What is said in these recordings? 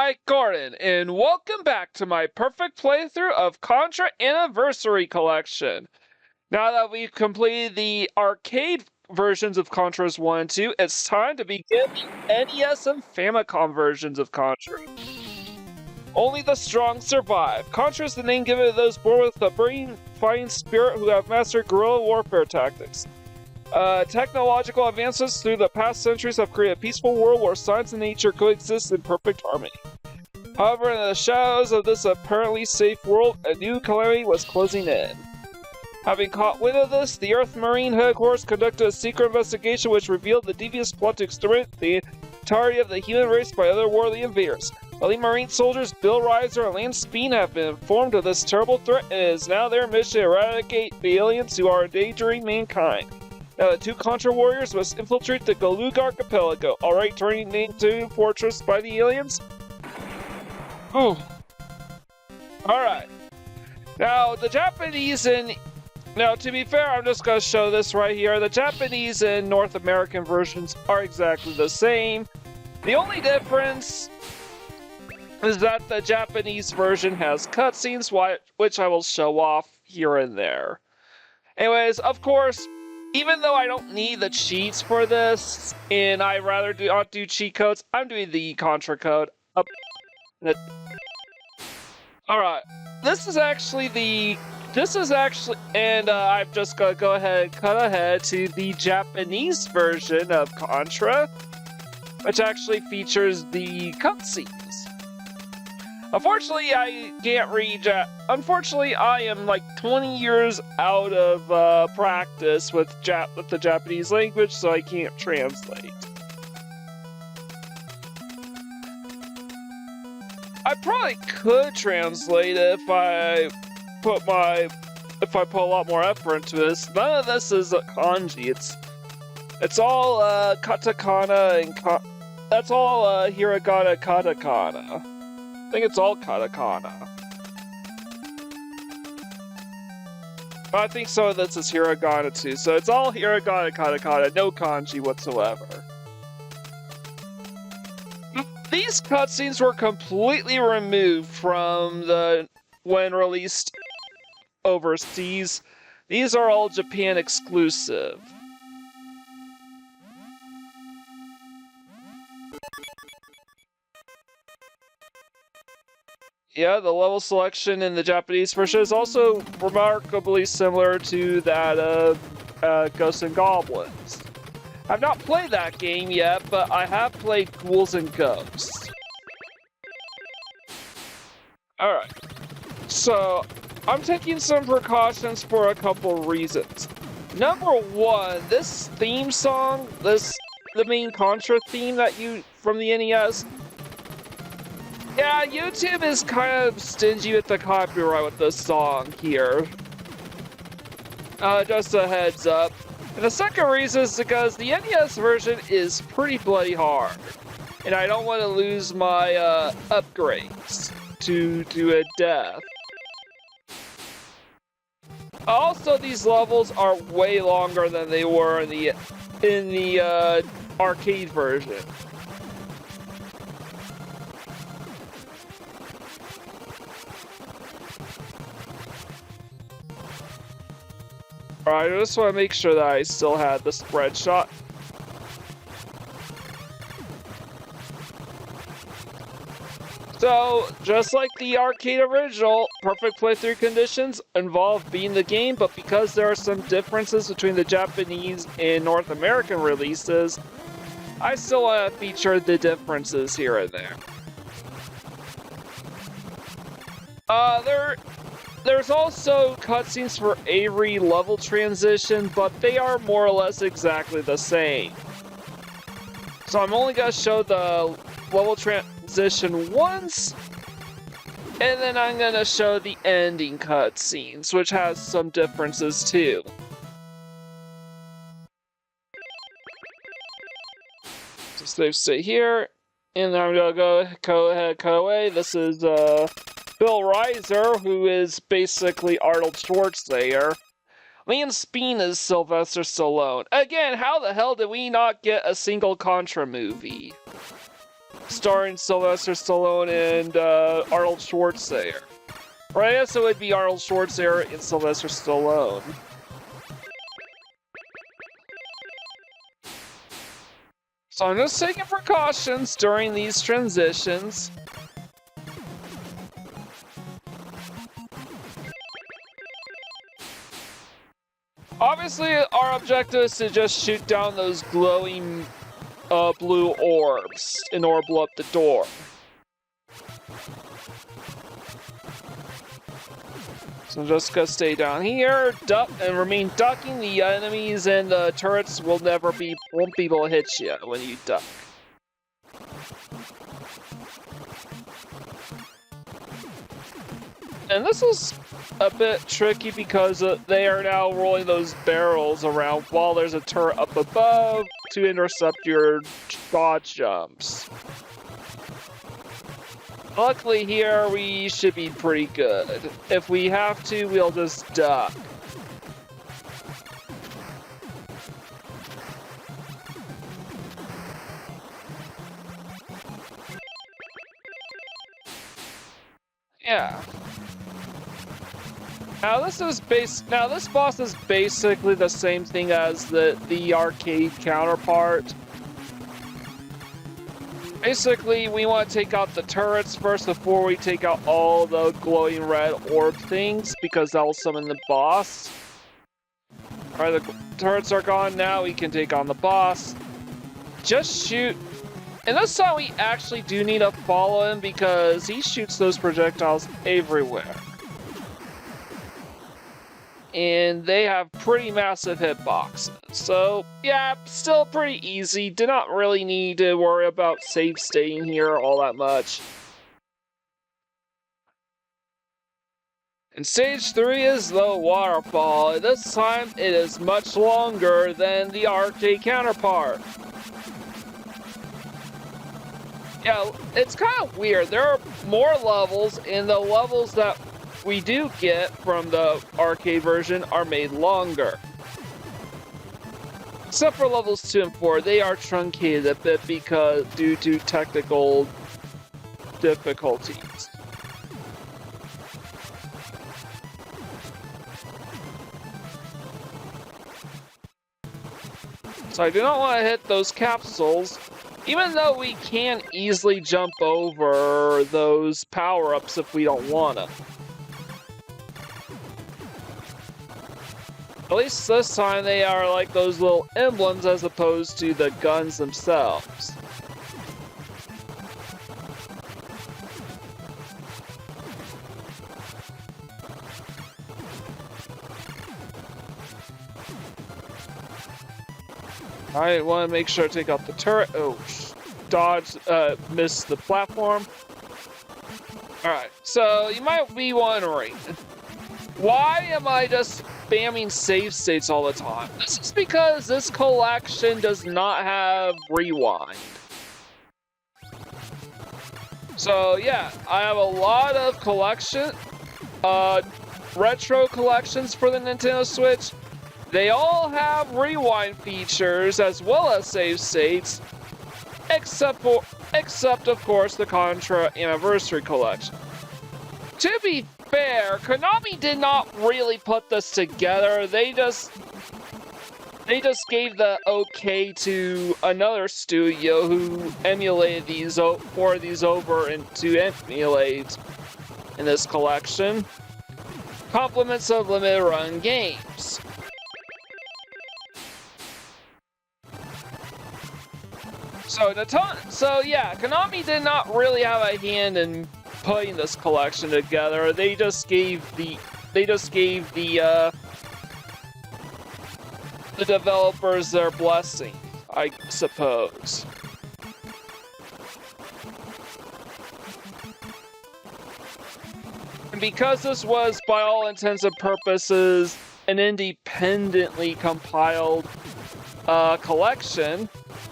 Mike Gordon, and welcome back to my perfect playthrough of Contra Anniversary Collection. Now that we've completed the arcade versions of Contras 1 and 2, it's time to begin the NES and Famicom versions of Contra. Only the strong survive. Contra is the name given to those born with a brain-fighting spirit who have mastered guerrilla warfare tactics. Technological advances through the past centuries have created a peaceful world where science and nature coexist in perfect harmony. However, in the shadows of this apparently safe world, a new calamity was closing in. Having caught wind of this, the Earth Marine Headquarters conducted a secret investigation which revealed the devious plot to exterminate the entirety of the human race by otherworldly invaders. Elite Marine soldiers Bill Reiser and Lance Speen have been informed of this terrible threat, and it is now their mission to eradicate the aliens who are endangering mankind. Now the two Contra warriors must infiltrate the Galug Archipelago. Alright, turning into a fortress by the aliens? Ooh. Alright. Now, the Japanese and... Now, to be fair, I'm just going to show this right here. The Japanese and North American versions are exactly the same. The only difference is that the Japanese version has cutscenes, which I will show off here and there. Anyways, of course, even though I don't need the cheats for this, and I'd rather not do cheat codes, I'm doing the Contra code. Alright, this is actually, and I'm just gonna go ahead and cut ahead to the Japanese version of Contra, which actually features the cutscenes. Unfortunately, I can't read. Unfortunately, I am like 20 years out of practice with the Japanese language, so I can't translate. I probably could translate it if I put a lot more effort into this. None of this is kanji. It's all katakana and that's all hiragana katakana. I think it's all katakana. But I think some of this is hiragana too, so it's all hiragana katakana, no kanji whatsoever. These cutscenes were completely removed from when released overseas. These are all Japan exclusive. Yeah, the level selection in the Japanese version is also remarkably similar to that of Ghosts and Goblins. I've not played that game yet, but I have played Ghouls and Ghosts. Alright, so I'm taking some precautions for a couple reasons. Number one, this theme song, the main Contra theme from the NES, yeah, YouTube is kind of stingy with the copyright with this song here. Just a heads up. And the second reason is because the NES version is pretty bloody hard. And I don't want to lose my upgrades to a death. Also, these levels are way longer than they were in the arcade version. Alright, I just want to make sure that I still had the spread shot. So, just like the arcade original, perfect playthrough conditions involve beating the game, but because there are some differences between the Japanese and North American releases, I still want to feature the differences here and there. There's also cutscenes for every level transition, but they are more or less exactly the same. So I'm only going to show the level transition once, and then I'm going to show the ending cutscenes, which has some differences too. So stay here, and then I'm going to go ahead and cut away. This is Bill Reiser, who is basically Arnold Schwarzenegger. Lance Speen is Sylvester Stallone. Again, how the hell did we not get a single Contra movie? starring Sylvester Stallone and Arnold Schwarzenegger. Or I guess it would be Arnold Schwarzenegger and Sylvester Stallone. So I'm just taking precautions during these transitions. Obviously, our objective is to just shoot down those glowing blue orbs in order to blow up the door. So I'm just gonna stay down here, duck, and remain ducking. The enemies and the turrets won't be able to hit you when you duck. And this is a bit tricky because they are now rolling those barrels around while there's a turret up above to intercept your dodge jumps. Luckily here, we should be pretty good. If we have to, we'll just duck. Yeah. Now this boss is basically the same thing as the arcade counterpart. Basically, we want to take out the turrets first before we take out all the glowing red orb things, because that will summon the boss. Alright, the turrets are gone now, we can take on the boss. Just shoot. And this time we actually do need to follow him because he shoots those projectiles everywhere. And they have pretty massive hitboxes. So, yeah, still pretty easy. Did not really need to worry about save stating here all that much. And stage 3 is the waterfall. This time, it is much longer than the arcade counterpart. Yeah, it's kind of weird. There are more levels, and the levels that we do get from the arcade version are made longer. Except for levels 2 and 4, they are truncated a bit due to technical difficulties. So I do not want to hit those capsules, even though we can easily jump over those power-ups if we don't want to. At least this time they are like those little emblems as opposed to the guns themselves. I want to make sure to take out the turret. Oh, dodge, miss the platform. Alright, so you might be wondering, why am I just spamming save states all the time? This is because this collection does not have rewind. So yeah, I have a lot of retro collections for the Nintendo Switch. They all have rewind features as well as save states, except of course the Contra Anniversary Collection. To be fair, Konami did not really put this together. They just gave the okay to another studio who emulated these over and to emulate in this collection. Compliments of limited run games. So yeah, Konami did not really have a hand in putting this collection together. They just gave the developers their blessing, I suppose. And because this was, by all intents and purposes, an independently compiled collection.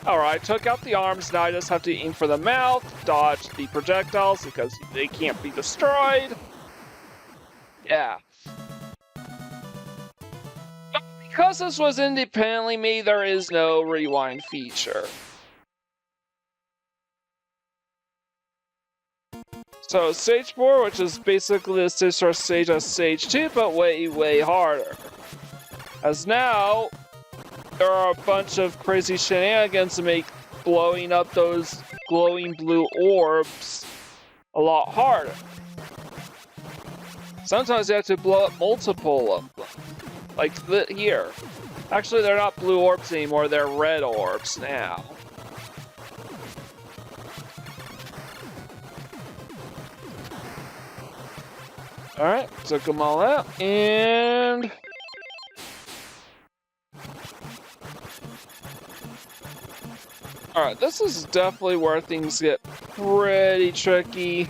Alright, took out the arms, now I just have to aim for the mouth, dodge the projectiles because they can't be destroyed. Yeah. But because this was independently made, there is no rewind feature. So stage 4, which is basically the sister stage as stage 2, but way, way harder. As now, there are a bunch of crazy shenanigans to make blowing up those glowing blue orbs a lot harder. Sometimes you have to blow up multiple of them, like here. Actually, they're not blue orbs anymore, they're red orbs now. Alright, took them all out, and... Alright, this is definitely where things get pretty tricky.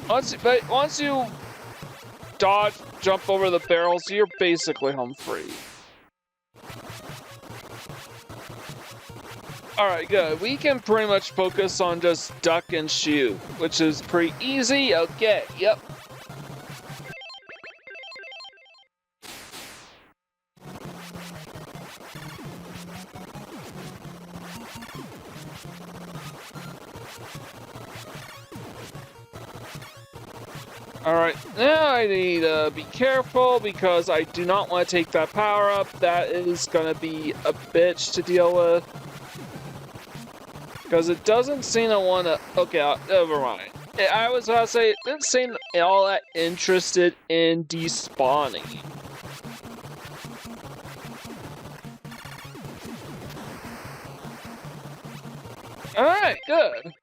Once you dodge, jump over the barrels, you're basically home free. Alright, good. We can pretty much focus on just duck and shoot, which is pretty easy. Okay, yep. Alright, now I need to be careful because I do not want to take that power up. That is going to be a bitch to deal with. Because it doesn't seem to want to... Okay, never mind. I was about to say, it didn't seem all that interested in despawning. Alright, good.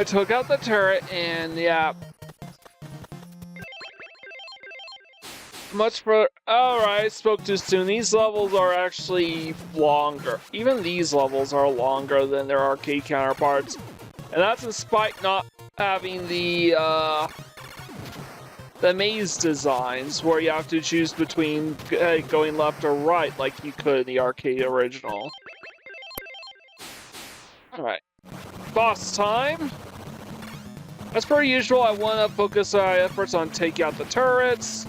I took out the turret, and yeah. Much further. Alright, I spoke too soon. These levels are actually longer. Even these levels are longer than their arcade counterparts. And that's despite not having the maze designs, where you have to choose between going left or right, like you could in the arcade original. Alright. Boss time! As per usual, I want to focus our efforts on taking out the turrets.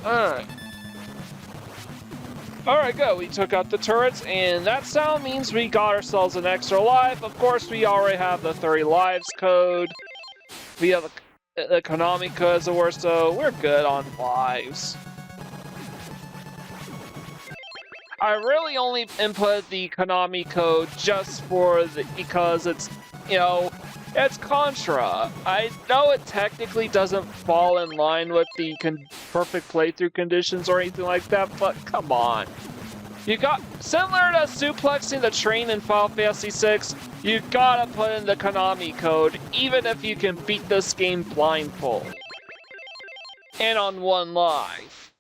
Alright. Alright, good. We took out the turrets, and that sound means we got ourselves an extra life. Of course, we already have the 30 lives code. We have the Konami Code, so we're good on lives. I really only input the Konami Code just because it's, you know, it's Contra. I know it technically doesn't fall in line with the perfect playthrough conditions or anything like that, but come on. You got, similar to suplexing the train in Final Fantasy VI, you gotta put in the Konami Code, even if you can beat this game blindfold. And on one life.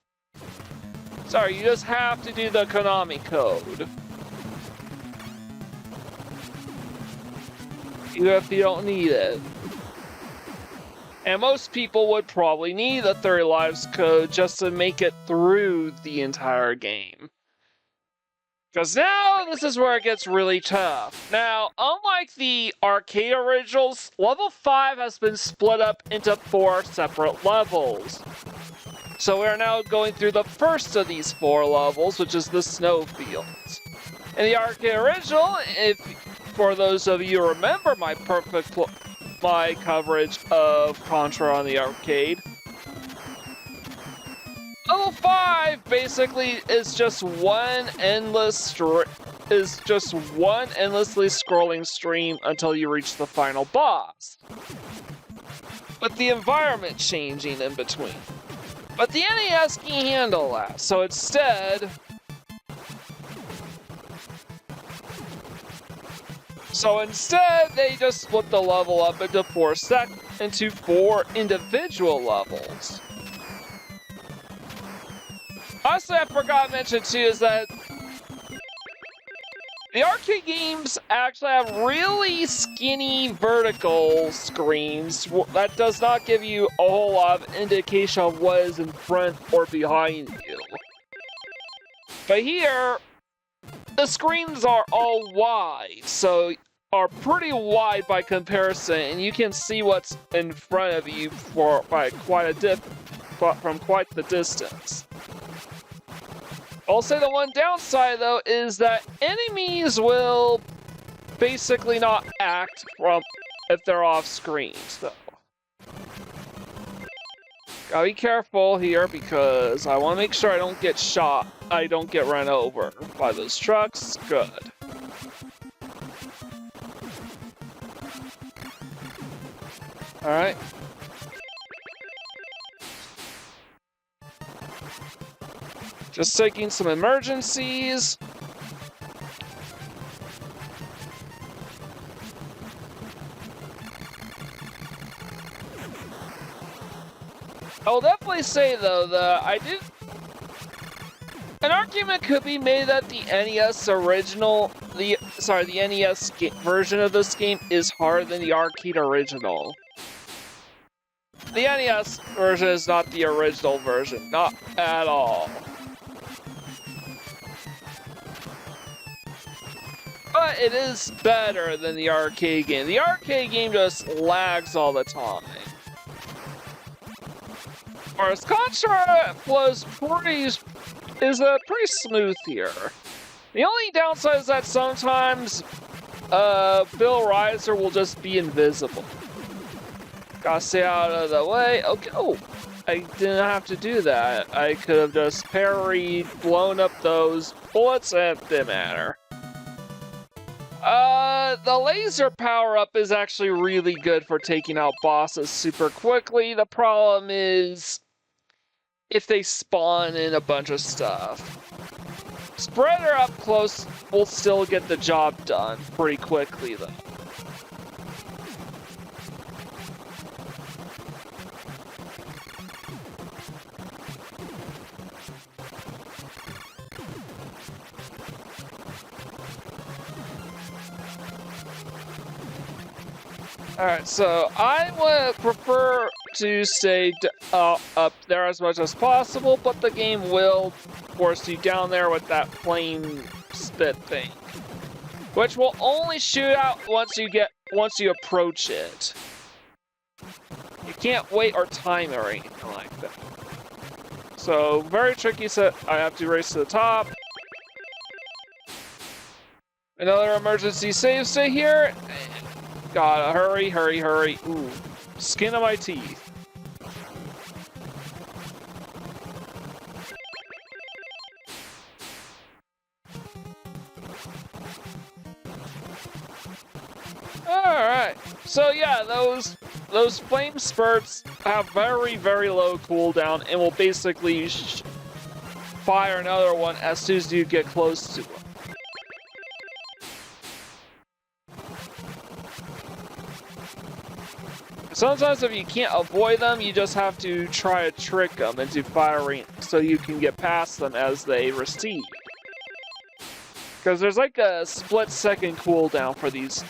Sorry, you just have to do the Konami Code. Even if you don't need it. And most people would probably need the 30 lives code just to make it through the entire game. Because now this is where it gets really tough. Now, unlike the arcade originals, level 5 has been split up into 4 separate levels. So we are now going through the first of these 4 levels, which is the snowfields. In the arcade original, for those of you who remember my coverage of Contra on the arcade, level 5 basically is just one endlessly scrolling stream until you reach the final boss. With the environment changing in between. But the NES can handle that, so instead... they just split the level up into 4 individual levels. Honestly, I forgot to mention too is that The arcade games actually have really skinny vertical screens. That does not give you a whole lot of indication of what is in front or behind you. But here, the screens are all wide, so are pretty wide by comparison, and you can see what's in front of you from quite the distance. I'll say the one downside though is that enemies will basically not act if they're off screen, so. Gotta be careful here because I want to make sure I don't get shot. I don't get run over by those trucks. Good. Alright. Just taking some emergencies. I'll definitely say though that an argument could be made that the NES version of this game is harder than the arcade original. The NES version is not the original version, not at all. But it is better than the arcade game. The arcade game just lags all the time. Whereas Contra flows pretty smooth here. The only downside is that sometimes Bill Riser will just be invisible. Gotta stay out of the way. Okay, oh, I didn't have to do that. I could have just parried, blown up those bullets, and it didn't matter. The laser power-up is actually really good for taking out bosses super quickly. The problem is if they spawn in a bunch of stuff. Spreader up close will still get the job done pretty quickly though. Alright, so I would prefer to stay up there as much as possible, but the game will force you down there with that flame spit thing, which will only shoot out once you approach it. You can't wait or time or anything like that. So very tricky set. I have to race to the top. Another emergency save stay here. Gotta hurry, hurry, hurry. Ooh, skin of my teeth. Alright, so yeah, those flame spurts have very, very low cooldown and will basically fire another one as soon as you get close to them. Sometimes if you can't avoid them, you just have to try to trick them into firing so you can get past them as they recede. Because there's like a split-second cooldown for these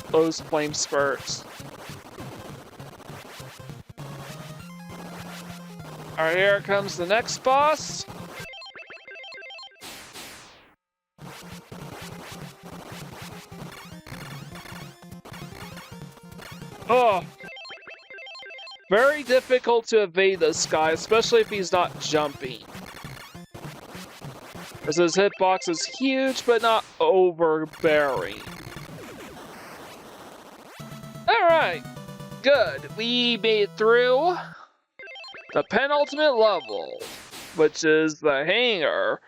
those flame spurts. Alright, here comes the next boss. Oh, very difficult to evade this guy, especially if he's not jumping. As his hitbox is huge, but not overbearing. Alright, good. We made it through the penultimate level, which is the hangar,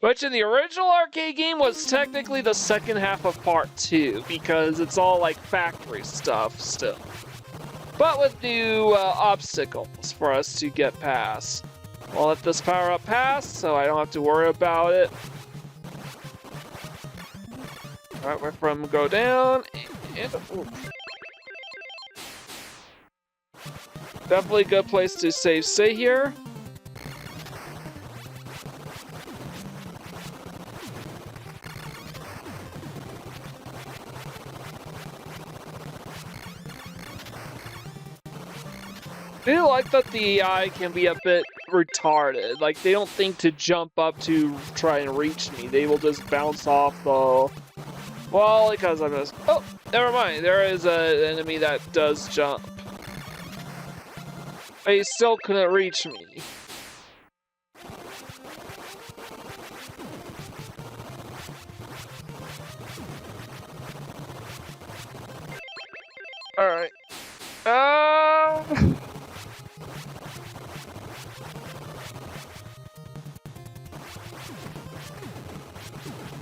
which in the original arcade game was technically the second half of part 2, because it's all like factory stuff still. But with new obstacles for us to get past. I'll let this power up pass, so I don't have to worry about it. Alright, we're from go down, and ooh. Definitely a good place to stay here. I like that the AI can be a bit retarded. Like, they don't think to jump up to try and reach me. They will just bounce off the... Well, because I'm just... Oh, never mind. There is an enemy that does jump. But he still couldn't reach me. Alright.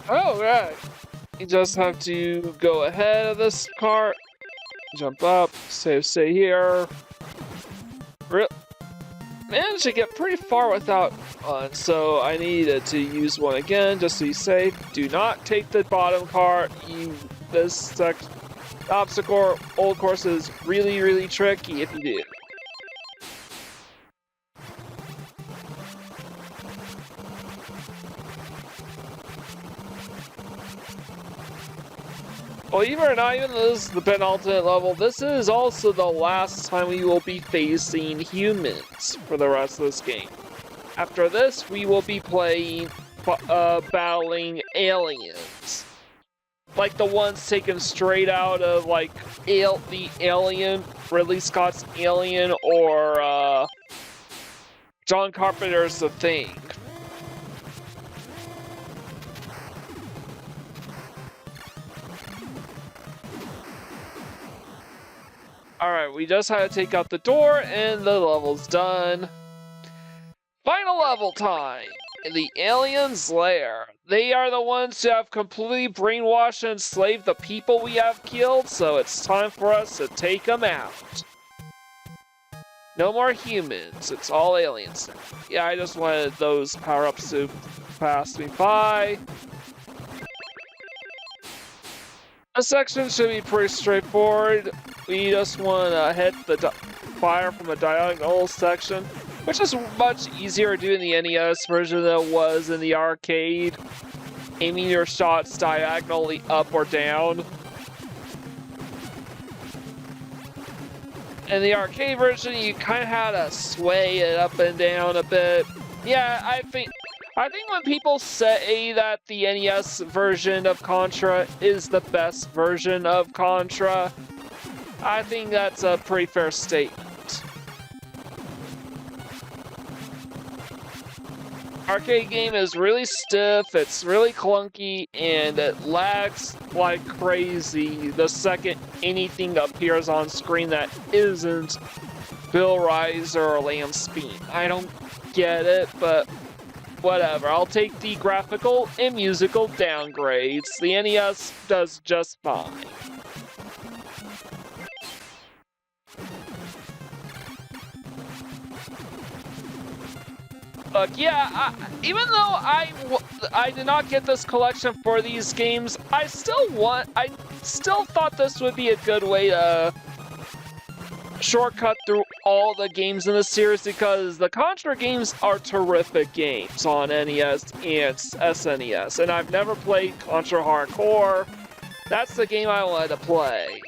Oh, right. You just have to go ahead of this cart, jump up, stay here. Managed to get pretty far without one, so I needed to use one again just to be safe. Do not take the bottom cart. This obstacle old course is really, really tricky if you do. Well, even not even this is the penultimate level, this is also the last time we will be facing humans for the rest of this game. After this, we will be playing, battling aliens. Like the ones taken straight out of, like, the Alien, Ridley Scott's Alien, or, John Carpenter's The Thing. Alright, we just had to take out the door, and the level's done. Final level time! The alien's lair. They are the ones who have completely brainwashed and enslaved the people we have killed, so it's time for us to take them out. No more humans, it's all aliens now. Yeah, I just wanted those power-ups to pass me by. This section should be pretty straightforward. We just want to hit the fire from a diagonal section, which is much easier to do in the NES version than it was in the arcade. Aiming your shots diagonally up or down. In the arcade version, you kind of had to sway it up and down a bit. Yeah, I think when people say that the NES version of Contra is the best version of Contra, I think that's a pretty fair statement. Arcade game is really stiff, it's really clunky, and it lags like crazy the second anything appears on screen that isn't Bill Riser or Lance Speed. I don't get it, but whatever. I'll take the graphical and musical downgrades. The NES does just fine. Look, yeah, even though I did not get this collection for these games, I still thought this would be a good way to shortcut through all the games in the series, because the Contra games are terrific games on NES and SNES, and I've never played Contra Hardcore. That's the game I wanted to play.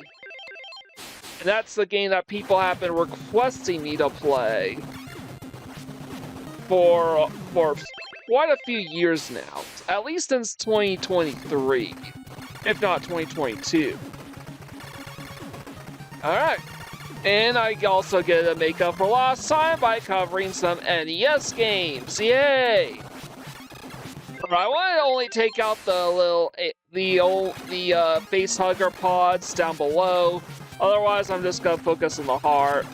And that's the game that people have been requesting me to play for quite a few years now, at least since 2023, if not 2022. Alright, and I also get to make up for lost time by covering some NES games, yay! I want to only take out the face hugger pods down below, otherwise I'm just gonna focus on the heart.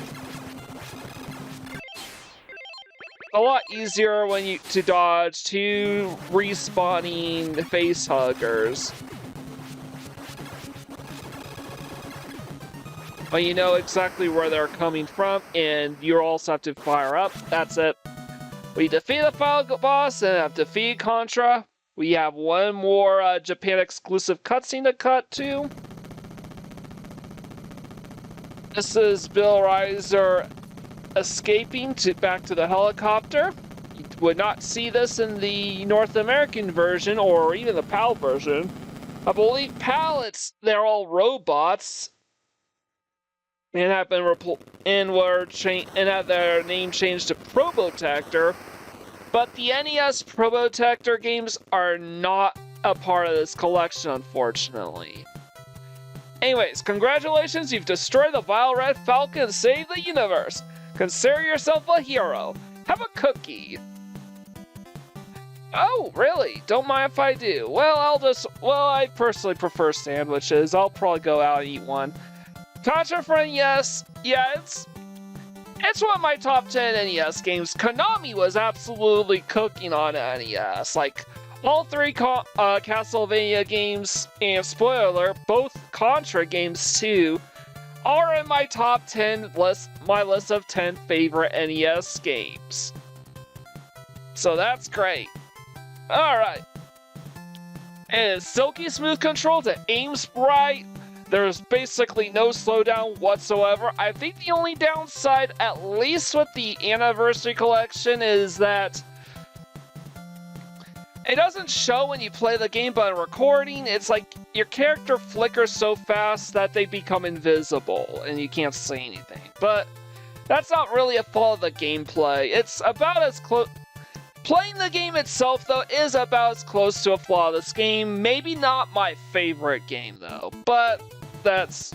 A lot easier to dodge two respawning face huggers. When you know exactly where they're coming from, and you also have to fire up. That's it. We defeat the final boss and have defeated Contra. We have one more Japan exclusive cutscene to cut to. This is Bill Riser escaping back to the helicopter. You would not see this in the North American version or even the PAL version. I believe PAL, they're all robots. and have been and have their name changed to Probotector. But the NES Probotector games are not a part of this collection, unfortunately. Anyways, congratulations, you've destroyed the Vile Red Falcon and saved the universe. Consider yourself a hero. Have a cookie. Oh, really? Don't mind if I do. Well, I personally prefer sandwiches. I'll probably go out and eat one. Contra for NES, yeah, it's one of my top 10 NES games. Konami was absolutely cooking on NES. Like, all three Castlevania games, and spoiler alert, both Contra games too, are in my top 10 list, my list of 10 favorite NES games. So that's great. Alright. It is silky smooth controls, it aims right, there's basically no slowdown whatsoever. I think the only downside, at least with the Anniversary Collection, is that it doesn't show when you play the game, but in recording, it's like your character flickers so fast that they become invisible and you can't see anything. But that's not really a fault of the gameplay. It's about as close. Playing the game itself, though, is about as close to a flaw of this game. Maybe not my favorite game, though, but that's...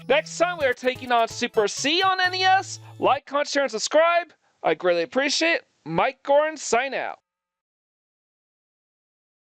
Next time we are taking on Super C on NES. Like, comment, share, and subscribe. I greatly appreciate it. Mike Gorin, sign out.